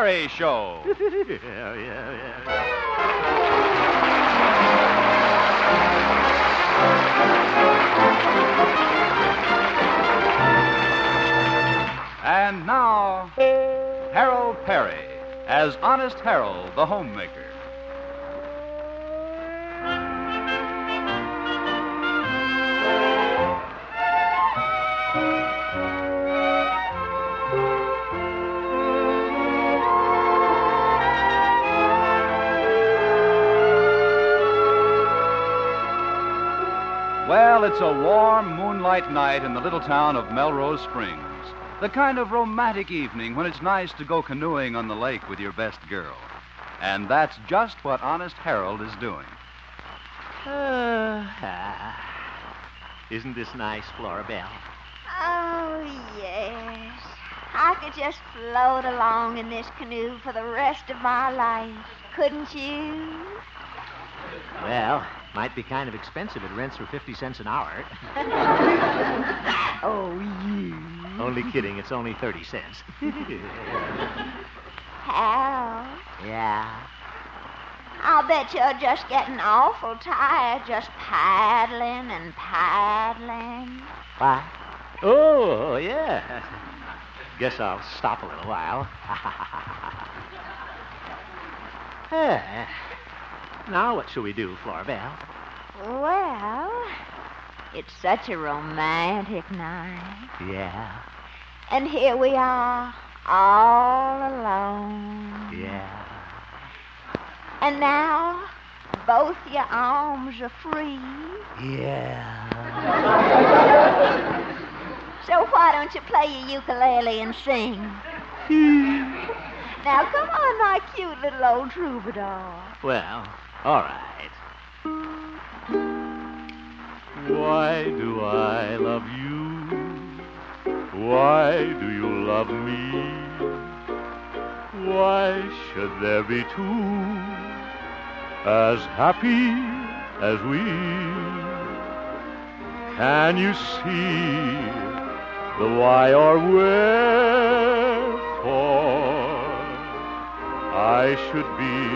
Peary Show. And now, Harold Peary as Honest Harold, the Homemaker. Well, it's a warm moonlight night in the little town of Melrose Springs. The kind of romantic evening when it's nice to go canoeing on the lake with your best girl. And that's just what Honest Harold is doing. Isn't this nice, Flora Belle? Oh, yes. I could just float along in this canoe for the rest of my life. Couldn't you? Well, might be kind of expensive. It rents for 50 cents an hour. Oh, you. Only kidding. It's only 30 cents. Hal, Yeah. I'll bet you're just getting awful tired just paddling and paddling. What? Oh, yeah. Guess I'll stop a little while. Now, what shall we do, Flora Belle? Well, it's such a romantic night. Yeah. And here we are, all alone. Yeah. And now, both your arms are free. Yeah. So why don't you play your ukulele and sing? Now, come on, my cute little old troubadour. Well, all right. Why do I love you? Why do you love me? Why should there be two as happy as we? Can you see the why or wherefore I should be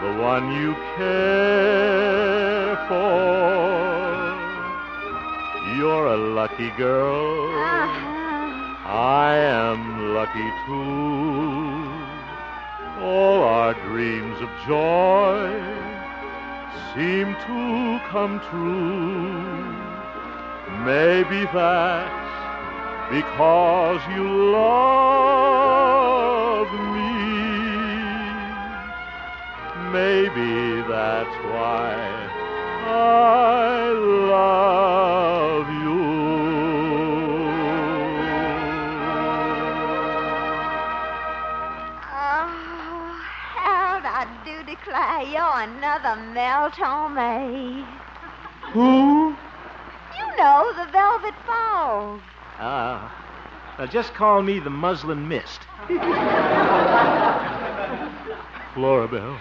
the one you care for? You're a lucky girl. I am lucky too. All our dreams of joy seem to come true. Maybe that's because you love me. Maybe that's why I love you. Oh, Harold, I do declare you're another Meltome. Who? You know, the Velvet Fog. Just call me the Muslin Mist. Flora Belle,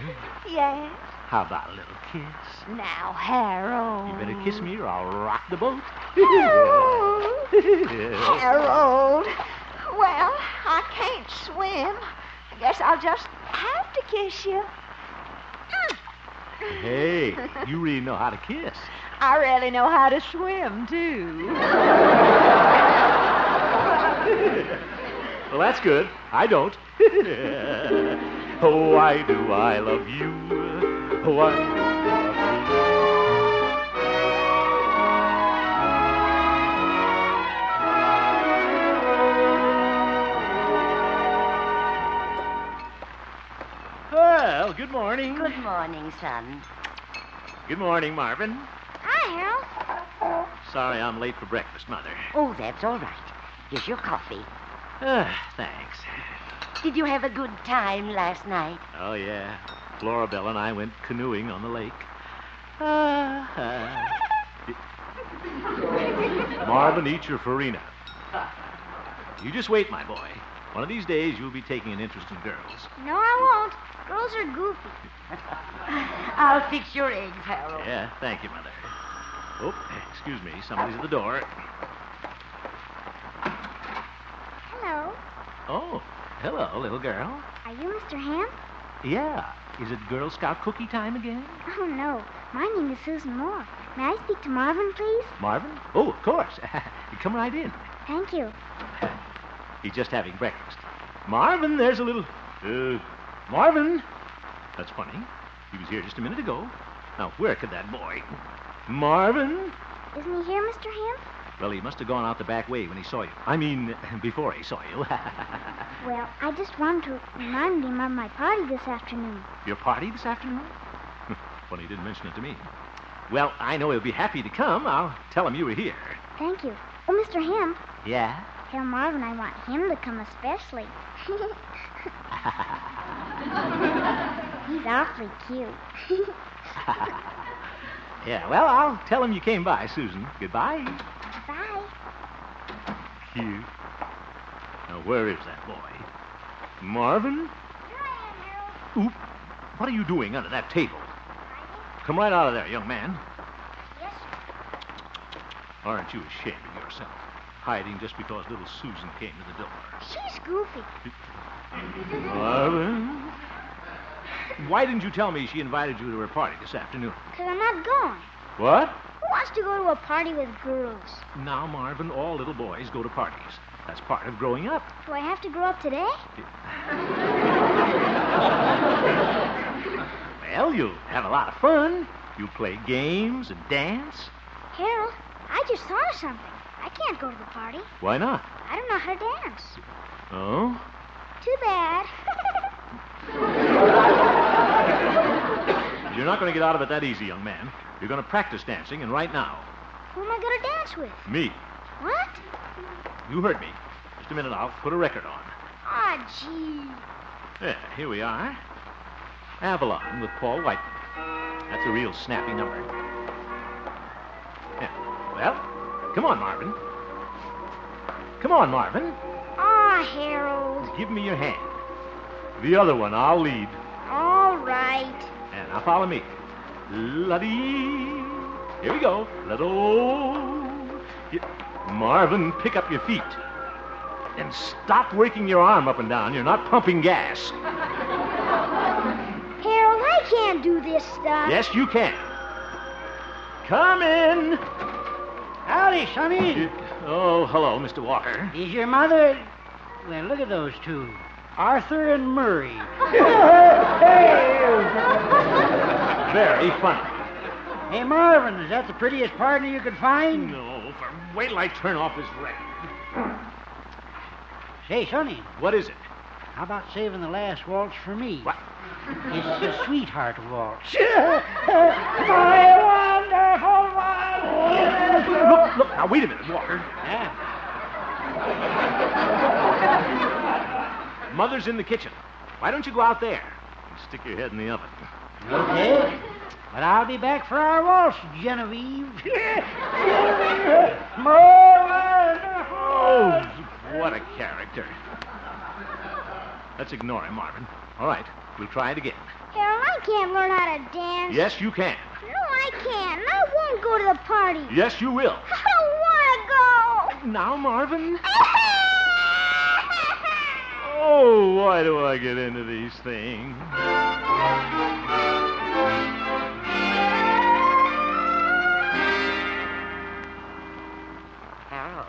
Yes. how about a little kiss? Now, Harold. You better kiss me or I'll rock the boat. Harold. Harold. Well, I can't swim. I guess I'll just have to kiss you. Hey, you really know how to kiss. I really know how to swim, too. Well, that's good. I don't. Oh, why do I love you? Why do I love you? Well, good morning. Good morning, son. Good morning, Marvin. Hi, Harold. Sorry I'm late for breakfast, Mother. Oh, that's all right. Here's your coffee. Thanks. Did you have a good time last night? Oh, yeah. Flora Belle and I went canoeing on the lake. Marvin, eat your farina. You just wait, my boy. One of these days, you'll be taking an interest in girls. No, I won't. Girls are goofy. I'll fix your eggs, Harold. Yeah, thank you, Mother. Oh, excuse me. Somebody's at the door. Hello. Oh, hello, little girl. Are you Mr. Hemp? Yeah. Is it Girl Scout cookie time again? Oh, no. My name is Susan Moore. May I speak to Marvin, please? Marvin? Oh, of course. Come right in. Thank you. He's just having breakfast. Marvin, there's a little... Marvin? That's funny. He was here just a minute ago. Now, where could that boy... Marvin? Isn't he here, Mr. Hemp? Well, he must have gone out the back way when he saw you. I mean, before he saw you. Well, I just wanted to remind him of my party this afternoon. Your party this afternoon? Funny he didn't mention it to me. Well, I know he'll be happy to come. I'll tell him you were here. Thank you. Oh, Mr. Hemp. Yeah? Tell Marvin I want him to come especially. He's awfully cute. Yeah, well, I'll tell him you came by, Susan. Goodbye. Bye. Cute. Now, where is that boy? Marvin? Here I am, Harold. Oop. What are you doing under that table? Come right out of there, young man. Yes, sir. Aren't you ashamed of yourself? Hiding just because little Susan came to the door. She's goofy. Marvin? Why didn't you tell me she invited you to her party this afternoon? Because I'm not going. What? Who wants to go to a party with girls? Now, Marvin, all little boys go to parties. That's part of growing up. Do I have to grow up today? Well, you'll have a lot of fun. You'll play games and dance. Harold, I just thought of something. I can't go to the party. Why not? I don't know how to dance. Oh? Too bad. You're not going to get out of it that easy, young man. You're going to practice dancing, and right now. Who am I going to dance with? Me. What? You heard me. Just a minute, I'll put a record on. Aw, gee. There, here we are. Avalon with Paul Whiteman. That's a real snappy number. Yeah. Well, come on, Marvin. Come on, Marvin. Aw, Harold. Give me your hand. The other one, I'll lead. All right. And now follow me. La-dee. Here we go. La-do. Marvin, pick up your feet. And stop working your arm up and down. You're not pumping gas. Harold, I can't do this stuff. Yes, you can. Come in. Howdy, Sonny. Oh, hello, Mr. Walker. Is your mother... Well, look at those two. Arthur and Murray. Very funny. Hey, Marvin, is that the prettiest partner you could find? No, wait till I turn off this record. Say, Sonny, What is it? how about saving the last waltz for me? What? It's the sweetheart waltz. My wonderful one. Look, now, wait a minute, Walker. Yeah. Mother's in the kitchen. Why don't you go out there and stick your head in the oven? Okay. But I'll be back for our waltz, Genevieve. Oh, what a character. Let's ignore him, Marvin. All right, we'll try it again. Harold, I can't learn how to dance. Yes, you can. No, I can't. And I won't go to the party. Yes, you will. I don't want to go. Now, Marvin. Oh, why do I get into these things? Harold,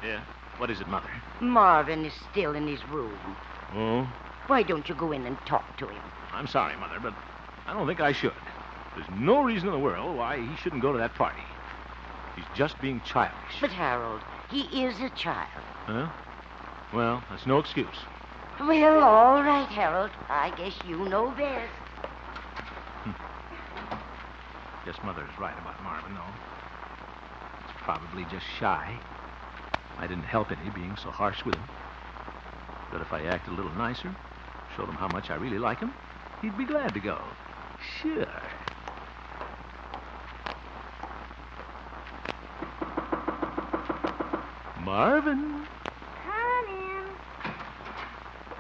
Yeah? What is it, Mother? Marvin is still in his room. Oh? Why don't you go in and talk to him? I'm sorry, Mother, but I don't think I should. There's no reason in the world why he shouldn't go to that party. He's just being childish. But, Harold, he is a child. Huh? Well, that's no excuse. Well, all right, Harold. I guess you know best. Guess Mother's right about Marvin, though. He's probably just shy. I didn't help any being so harsh with him. But if I acted a little nicer, showed him how much I really like him, he'd be glad to go. Sure. Marvin. Come in.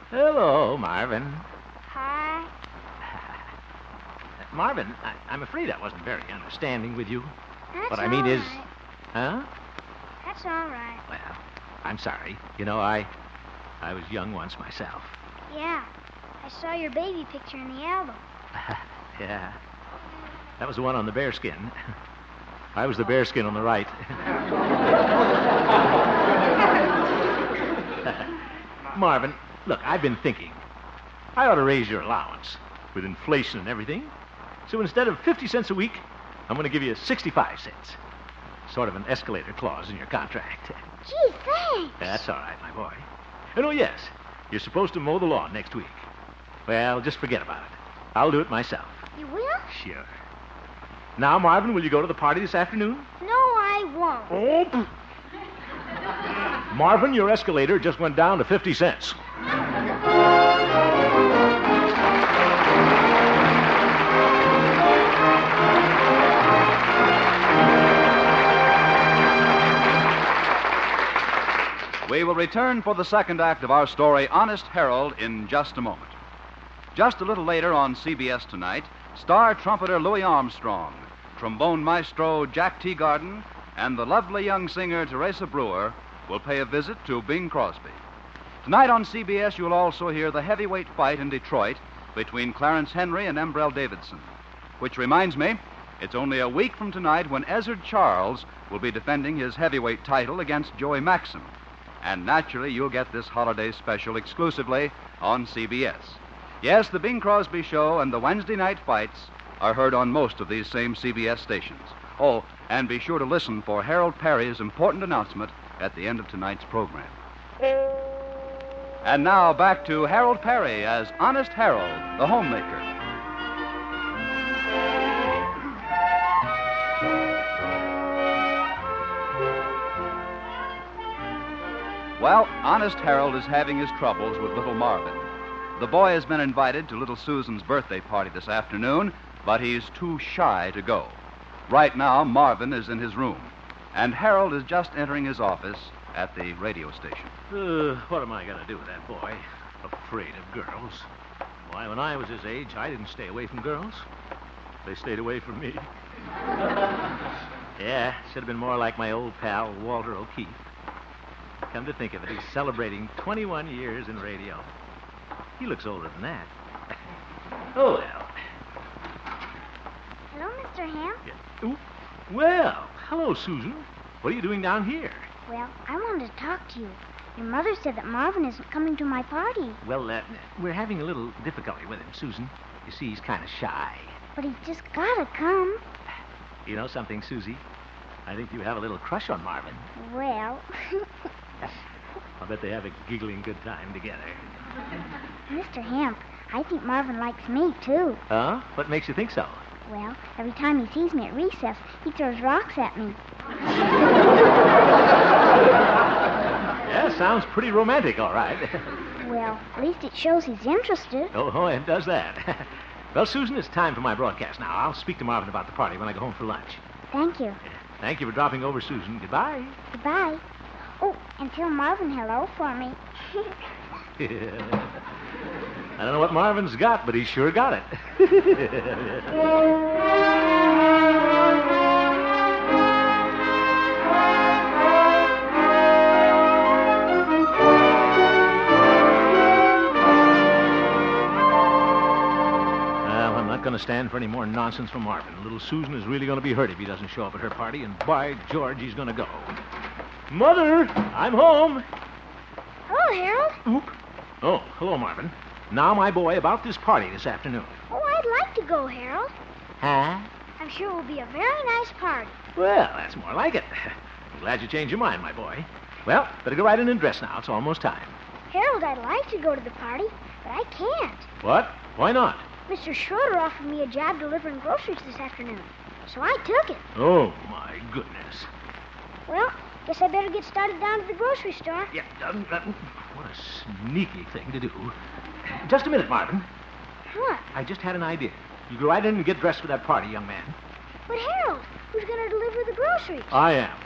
Hello, Marvin. Hi. Marvin, I'm afraid I wasn't very understanding with you. That's What I mean is... right. Huh? That's all right. Well, I'm sorry. You know, I I was young once myself. Yeah, I saw your baby picture in the album. Yeah. That was the one on the bearskin. I was the bearskin on the right. Marvin, look, I've been thinking. I ought to raise your allowance with inflation and everything. So instead of 50 cents a week, I'm going to give you 65 cents. Sort of an escalator clause in your contract. Gee, thanks. That's all right, my boy. And oh, yes, you're supposed to mow the lawn next week. Well, just forget about it. I'll do it myself. You will? Sure. Now, Marvin, will you go to the party this afternoon? No, I won't. Oh. Marvin, your escalator just went down to 50 cents. We will return for the second act of our story, Honest Harold, in just a moment. Just a little later on CBS tonight, star trumpeter Louis Armstrong, trombone maestro Jack Teagarden, and the lovely young singer Teresa Brewer will pay a visit to Bing Crosby. Tonight on CBS, you'll also hear the heavyweight fight in Detroit between Clarence Henry and Embrell Davidson. Which reminds me, it's only a week from tonight when Ezzard Charles will be defending his heavyweight title against Joey Maxim. And naturally, you'll get this holiday special exclusively on CBS. Yes, the Bing Crosby Show and the Wednesday night fights are heard on most of these same CBS stations. Oh, and be sure to listen for Harold Peary's important announcement at the end of tonight's program. And now back to Harold Peary as Honest Harold, the homemaker. Well, Honest Harold is having his troubles with little Marvin. The boy has been invited to little Susan's birthday party this afternoon, but he's too shy to go. Right now, Marvin is in his room, and Harold is just entering his office at the radio station. What am I going to do with that boy? Afraid of girls. Why, when I was his age, I didn't stay away from girls. They stayed away from me. Yeah, should have been more like my old pal, Walter O'Keefe. Come to think of it, he's celebrating 21 years in radio. He looks older than that. Oh, well. Hello, Mr. Hemp. Yeah. Ooh. Well, hello, Susan. What are you doing down here? Well, I wanted to talk to you. Your mother said that Marvin isn't coming to my party. Well, we're having a little difficulty with him, Susan. You see, he's kind of shy. But he's just gotta come. You know something, Susie? I think you have a little crush on Marvin. Well... I'll bet they have a giggling good time together. Mr. Hemp, I think Marvin likes me, too. Huh? What makes you think so? Well, every time he sees me at recess, he throws rocks at me. Yeah, sounds pretty romantic, all right. Well, at least it shows he's interested. Oh, it does that. Well, Susan, it's time for my broadcast now. I'll speak to Marvin about the party when I go home for lunch. Thank you. Thank you for dropping over, Susan. Goodbye. Goodbye. Oh, and tell Marvin hello for me. I don't know what Marvin's got, but he's sure got it. Well, I'm not going to stand for any more nonsense from Marvin. Little Susan is really going to be hurt if he doesn't show up at her party, and by George, he's going to go. Mother, I'm home. Hello, Harold. Oop. Oh, hello, Marvin. Now, my boy, about this party this afternoon. Oh, I'd like to go, Harold. Huh? I'm sure it will be a very nice party. Well, that's more like it. I'm glad you changed your mind, my boy. Well, better go right in and dress now. It's almost time. Harold, I'd like to go to the party, but I can't. What? Why not? Mr. Schroeder offered me a job delivering groceries this afternoon, so I took it. Oh, my goodness. Well, guess I better get started down to the grocery store. Yeah, what a sneaky thing to do. Just a minute, Marvin. What? I just had an idea. You go right in and get dressed for that party, young man. But Harold, who's going to deliver the groceries? I am.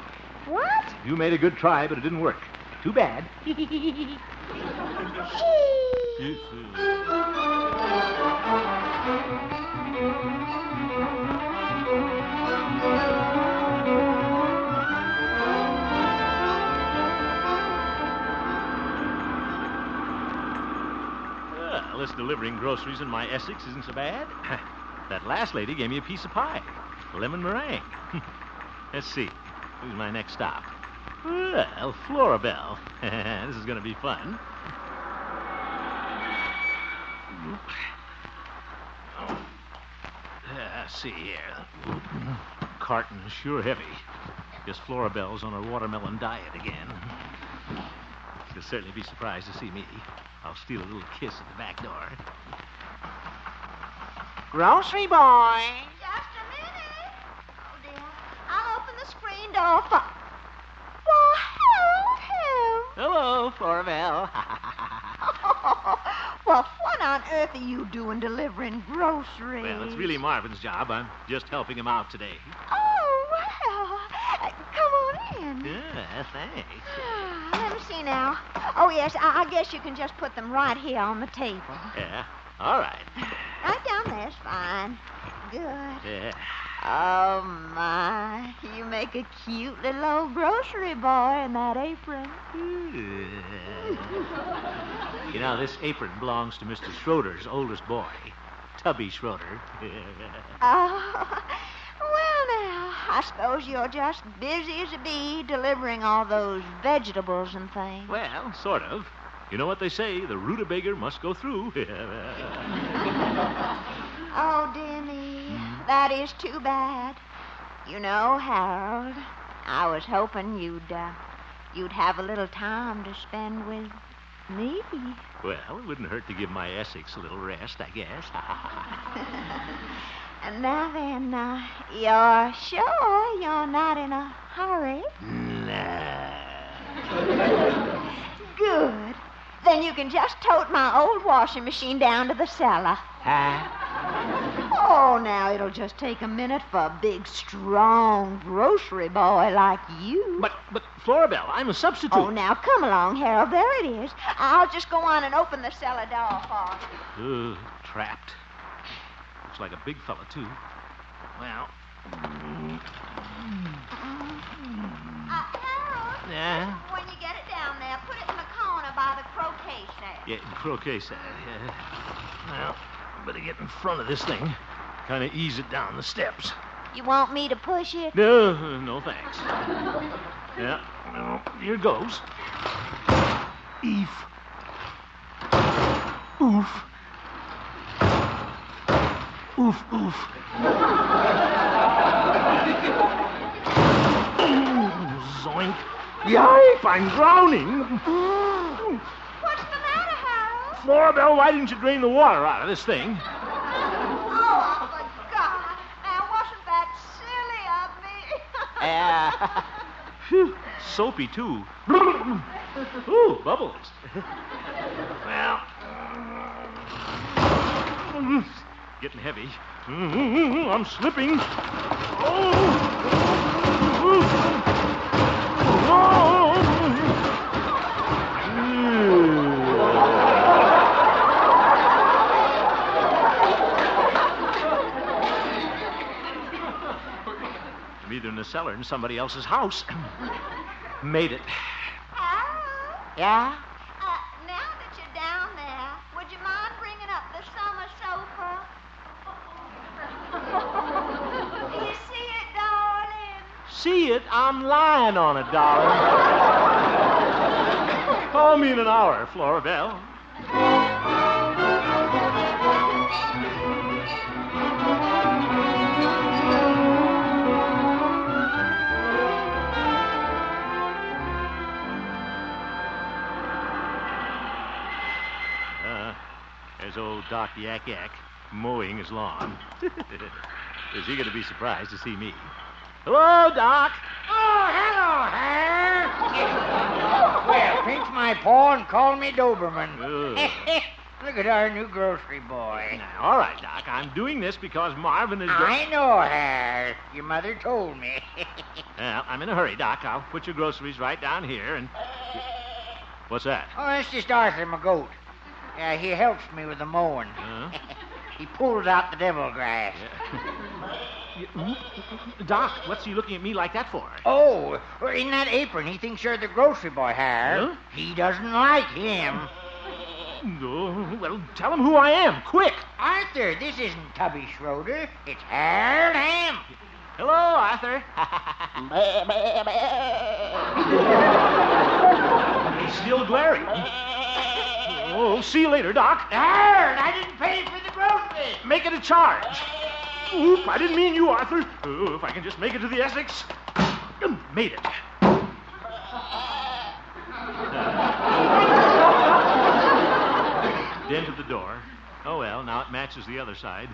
What? You made a good try, but it didn't work. Too bad. this delivering groceries in my Essex isn't so bad. That last lady gave me a piece of pie. Lemon meringue. Let's see. Who's my next stop? Well, Florabelle. This is going to be fun. Let's see here. Carton is sure heavy. Guess Florabelle's on her watermelon diet again. She'll certainly be surprised to see me. I'll steal a little kiss at the back door. Grocery boy. Just a minute. Oh, dear. I'll open the screen door for... Well, Harold. Hello, Florabelle. Well, what on earth are you doing delivering groceries? Well, it's really Marvin's job. I'm just helping him out today. Oh, well. Come on in. Yeah, thanks. Let me see now. Oh, yes, I guess you can just put them right here on the table. Yeah, all right. Right down there's fine. Good. Yeah. Oh, my. You make a cute little old grocery boy in that apron. You know, this apron belongs to Mr. Schroeder's oldest boy, Tubby Schroeder. Oh, well, now, I suppose you're just busy as a bee delivering all those vegetables and things. Well, sort of. You know what they say, the rutabaga must go through. Oh, dear me. That is too bad. You know, Harold, I was hoping you'd have a little time to spend with me. Well, it wouldn't hurt to give my Essex a little rest, I guess. And now then, you're sure you're not in a hurry? Nah. Good. Then you can just tote my old washing machine down to the cellar. Huh? Oh, now it'll just take a minute for a big, strong grocery boy like you. But Florabelle, I'm a substitute. Oh, now come along, Harold. There it is. I'll just go on and open the cellar door for you. Trapped. Looks like a big fella, too. Well. Harold. Yeah? When you get it down there, put it in the corner by the croquet set. Yeah, croquet set. Yeah. Well, I better get in front of this thing. Kind of ease it down the steps. You want me to push it? No thanks. Yeah, well, here goes. Eef. Oof. Oof, oof. Zoink. Yipe, I'm drowning. What's the matter, Harold? Florabelle, why didn't you drain the water out of this thing? Oh, my God. Now, wasn't that silly of me? Phew, soapy, too. Ooh, bubbles. Well, getting heavy. I'm slipping. I'm either in the cellar or in somebody else's house. Made it. Harold? Yeah? Now that you're down there, would you mind bringing up the summer sofa? Do you see it, darling? See it? I'm lying on it, darling. Call me in an hour, Florabelle. There's old Doc Yak Yak mowing his lawn. Is he going to be surprised to see me? Hello, Doc. Oh, hello, Harold. Well, pinch my paw and call me Doberman. Look at our new grocery boy. Now, all right, Doc. I'm doing this because Marvin is... I know, Harold. Your mother told me. Well, I'm in a hurry, Doc. I'll put your groceries right down here and... What's that? Oh, that's just Arthur, my goat. Yeah, he helps me with the mowing. He pulls out the devil grass. Doc, what's he looking at me like that for? Oh, in that apron, he thinks you're the grocery boy, Harold. Huh? He doesn't like him. Oh, well, tell him who I am, quick. Arthur, this isn't Tubby Schroeder. It's Harold Hemp. Hello, Arthur. He's still glaring. Oh, see you later, Doc. Harold, I didn't pay for the groceries. Make it a charge. Oop, I didn't mean you, Arthur. Oh, if I can just make it to the Essex. Made it. Dent at the door. Oh, well, now it matches the other side.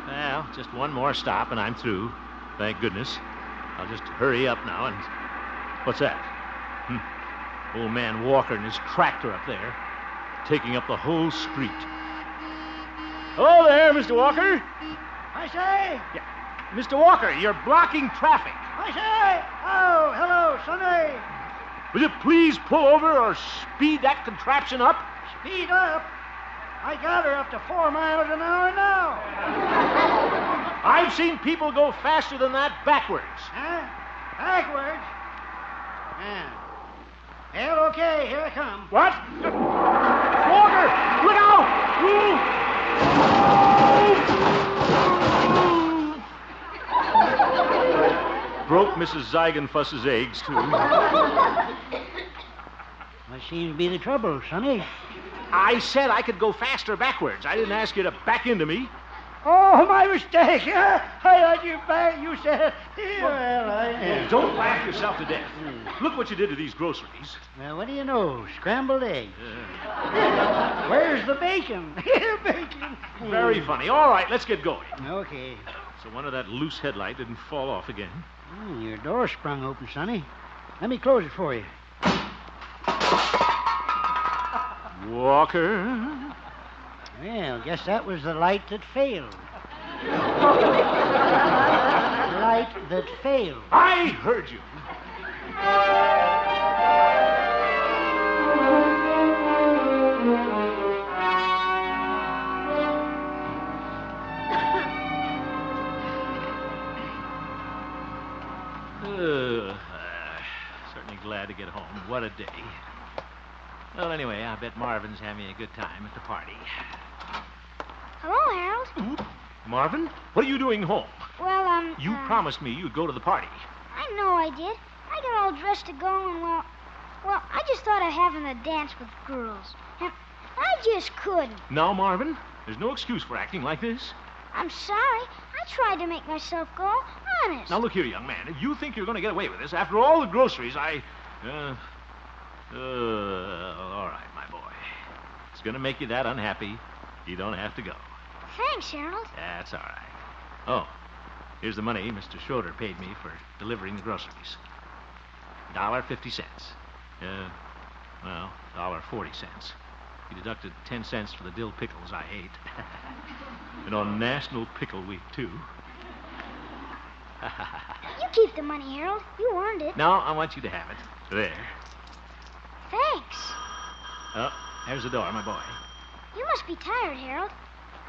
Well, just one more stop and I'm through. Thank goodness. I'll just hurry up now and... What's that? Old man Walker and his tractor up there, taking up the whole street. Hello there, Mr. Walker. I say. Yeah. Mr. Walker, you're blocking traffic. I say. Oh, hello, Sonny. Will you please pull over or speed that contraption up? Speed up. I got her up to 4 miles an hour now. I've seen people go faster than that backwards. Huh? Backwards? Yeah. Well, okay, here I come. What? Walker, look out! Broke Mrs. Zeigenfuss's eggs, too. What seems to be the trouble, Sonny? I said I could go faster backwards. I didn't ask you to back into me. Oh, my mistake. I let you back. You said, well, I... Don't laugh yourself to death. Look what you did to these groceries. Well, what do you know? Scrambled eggs. Where's the bacon? Bacon. Very funny. All right, let's get going. Okay. So one of that loose headlight didn't fall off again. Your door sprung open, Sonny. Let me close it for you. Walker. Well, guess that was the light that failed. Light that failed. I heard you. Certainly glad to get home. What a day. Well, anyway, I bet Marvin's having a good time at the party. Hello, Harold. Marvin, what are you doing home? Well, You promised me you'd go to the party. I know I did. I got all dressed to go and, well, I just thought of having a dance with girls. And I just couldn't. Now, Marvin, there's no excuse for acting like this. I'm sorry. I tried to make myself go. Honest. Now, look here, young man. If you think you're going to get away with this, after all the groceries, all right, my boy. It's going to make you that unhappy. You don't have to go. Thanks, Harold. That's all right. Oh, here's the money Mr. Schroeder paid me for delivering the groceries. $1.50. Well, $1.40. He deducted 10 cents for the dill pickles I ate. And on National Pickle Week, too. You keep the money, Harold. You earned it. No, I want you to have it. There. Thanks. Oh, there's the door, my boy. You must be tired, Harold.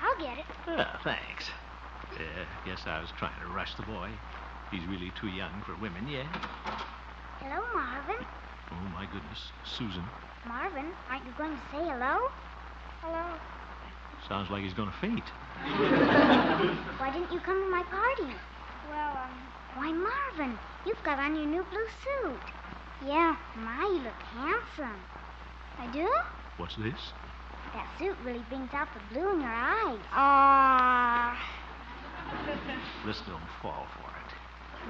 I'll get it. Oh, thanks. Guess I was trying to rush the boy. He's really too young for women yet. Hello, Marvin. Oh, my goodness. Susan. Marvin, aren't you going to say hello? Hello. Sounds like he's going to faint. Why didn't you come to my party? Well, why, Marvin, you've got on your new blue suit. Yeah, my, you look handsome. I do? What's this? That suit really brings out the blue in your eyes. Aww. Let's don't fall for it.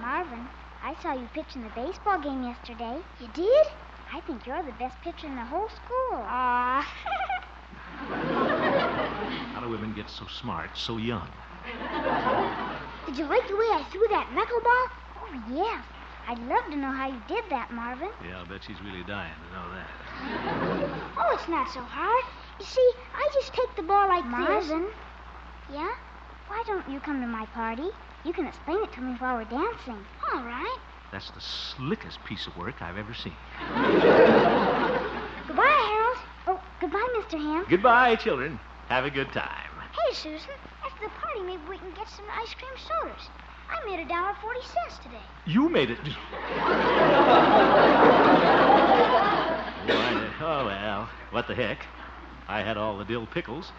Marvin, I saw you pitch in the baseball game yesterday. You did? I think you're the best pitcher in the whole school. Aww. How do women get so smart so young? Did you like the way I threw that knuckleball? Oh, yes. I'd love to know how you did that, Marvin. Yeah, I'll bet she's really dying to know that. Oh, it's not so hard. You see, I just take the ball like this. Marvin? Yeah? Why don't you come to my party? You can explain it to me while we're dancing. All right. That's the slickest piece of work I've ever seen. Mr. Hemp. Goodbye, children. Have a good time. Hey, Susan, after the party, maybe we can get some ice cream sodas. I made $1.40 today. You made it. Oh, well, what the heck? I had all the dill pickles.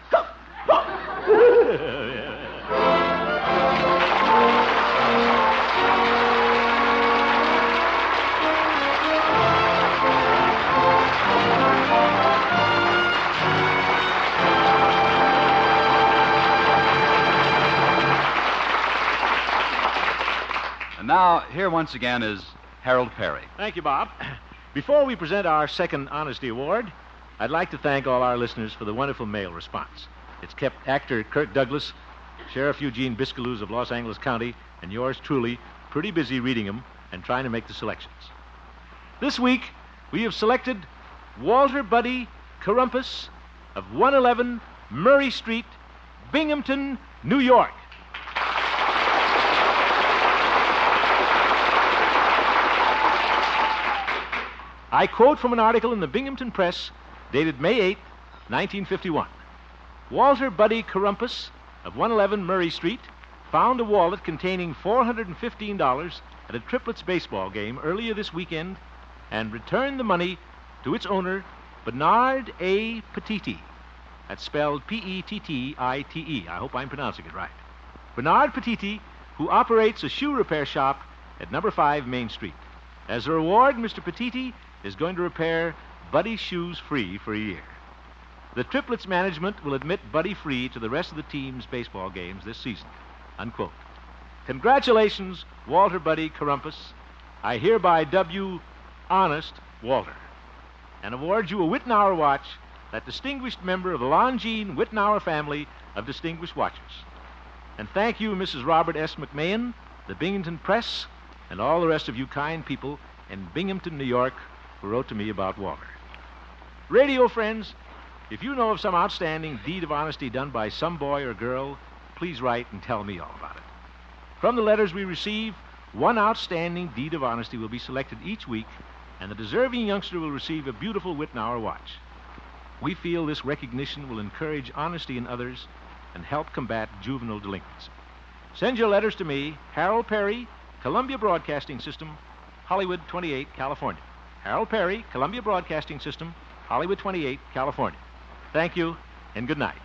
And now, here once again is Harold Peary. Thank you, Bob. Before we present our second Honesty Award, I'd like to thank all our listeners for the wonderful mail response. It's kept actor Kirk Douglas, Sheriff Eugene Biscaloos of Los Angeles County, and yours truly pretty busy reading them and trying to make the selections. This week, we have selected Walter Buddy Carumpus of 111 Murray Street, Binghamton, New York. I quote from an article in the Binghamton Press dated May 8, 1951. Walter Buddy Carumpus of 111 Murray Street found a wallet containing $415 at a Triplets baseball game earlier this weekend and returned the money to its owner, Bernard A. Petiti. That's spelled Pettite. I hope I'm pronouncing it right. Bernard Petiti, who operates a shoe repair shop at number 5 Main Street. As a reward, Mr. Petiti is going to repair Buddy's shoes free for a year. The Triplets management will admit Buddy free to the rest of the team's baseball games this season. Unquote. Congratulations, Walter Buddy Carumpus. I hereby dub you Honest Walter and award you a Wittenauer watch, that distinguished member of the Longines Wittenauer family of distinguished watchers. And thank you, Mrs. Robert S. McMahon, the Binghamton Press, and all the rest of you kind people in Binghamton, New York, who wrote to me about Walter. Radio friends, if you know of some outstanding deed of honesty done by some boy or girl, please write and tell me all about it. From the letters we receive, one outstanding deed of honesty will be selected each week, and the deserving youngster will receive a beautiful Wittenauer watch. We feel this recognition will encourage honesty in others and help combat juvenile delinquency. Send your letters to me, Harold Peary, Columbia Broadcasting System, Hollywood 28, California. Harold Peary, Columbia Broadcasting System, Hollywood 28, California. Thank you, and good night.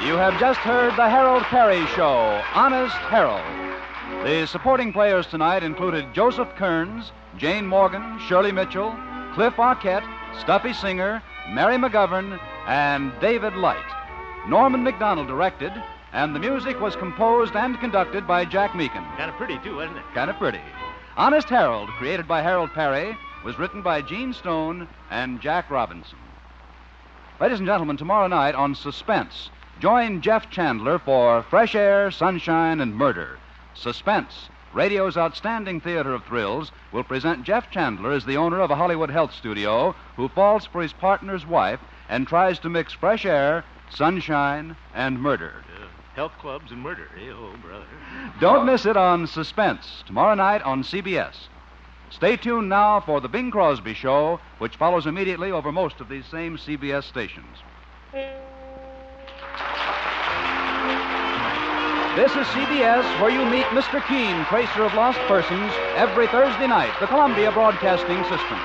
You have just heard the Harold Peary Show, Honest Harold. The supporting players tonight included Joseph Kearns, Jane Morgan, Shirley Mitchell, Cliff Arquette, Stuffy Singer, Mary McGovern, and David Light. Norman McDonald directed, and the music was composed and conducted by Jack Meakin. Kind of pretty, too, wasn't it? Kind of pretty. Honest Harold, created by Harold Peary, was written by Gene Stone and Jack Robinson. Ladies and gentlemen, tomorrow night on Suspense, join Jeff Chandler for Fresh Air, Sunshine, and Murder. Suspense, radio's outstanding theater of thrills, will present Jeff Chandler as the owner of a Hollywood health studio who falls for his partner's wife and tries to mix fresh air, sunshine, and murder. Health clubs and murder. Hey, oh, brother. Don't miss it on Suspense, tomorrow night on CBS. Stay tuned now for The Bing Crosby Show, which follows immediately over most of these same CBS stations. This is CBS, where you meet Mr. Keene, tracer of lost persons, every Thursday night, the Columbia Broadcasting System.